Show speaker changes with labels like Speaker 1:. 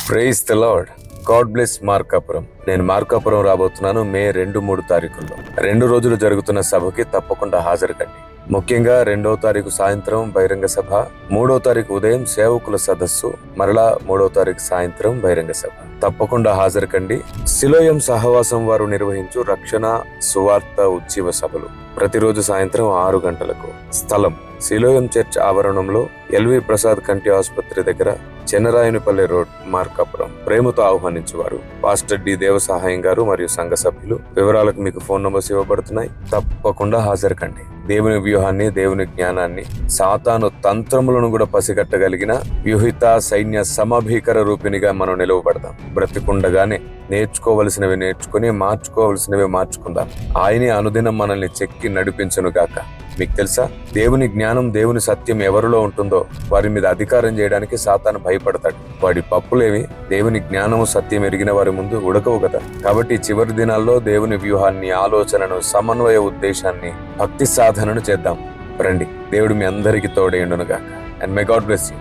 Speaker 1: Praise the lord. God bless Markapuram. నేను మార్కాపురం రాబోతున్నాను మే 2-3 తారీఖుల్లో. 2 రోజులు జరుగుతున్న సభకి తప్పకుండా హాజరు కండి. ముఖ్యంగా 2వ తారీఖు సాయంత్రం బహిరంగ సభ, 3వ తారీఖు ఉదయం సేవకుల సదస్సు, మరలా 3వ తారీఖు సాయంత్రం బహిరంగ సభ. తప్పకుండా హాజరు కండి. సిలోయం సహవాసం వారు నిర్వహించు రక్షణ సువార్త ఉజ్జీవ సభలు ప్రతిరోజు సాయంత్రం 6 గంటలకు. స్థలం సిలోయం చర్చ్ ఆవరణంలో ఎల్వి ప్రసాద్ కంటి ఆసుపత్రి దగ్గర, చెన్నరాయనిపల్లి రోడ్, మార్కాపురం. ప్రేమతో ఆహ్వానించేవారు పాస్టర్ డి దేవసహాయం గారు మరియు సంఘ సభ్యులు. వివరాలకు మీకు ఫోన్ నంబర్స్ ఇవ్వబడుతున్నాయి. తప్పకుండా హాజరు కండి. దేవుని వ్యూహాన్ని, దేవుని జ్ఞానాన్ని, సాతాను తంత్రములను కూడా పసిగట్టగలిగిన వ్యూహిత సైన్య సమభీకర రూపినిగా మనం నిలువబడదాం. బ్రతికుండగానే నేర్చుకోవలసినవి నేర్చుకుని, మార్చుకోవలసినవి మార్చుకుందాం. ఆయనే అనుదినం మనల్ని చెక్కి నడిపించును గాక. మీకు తెలుసా, దేవుని జ్ఞానం, దేవుని సత్యం ఎవరిలో ఉంటుందో వారి మీద అధికారం చేయడానికి సాతాను భయపడతాడు. వాడి పప్పులేవి దేవుని జ్ఞానము సత్యం ఎరిగిన వారి ముందు ఉడకవు కదా. కాబట్టి చివరి దినాల్లో దేవుని వ్యూహాన్ని, ఆలోచనను, సమన్వయ ఉద్దేశాన్ని, భక్తి సాధనను చేద్దాం. రండి, దేవుడు మీ అందరికీ తోడేయుండును గాక. And may God bless you.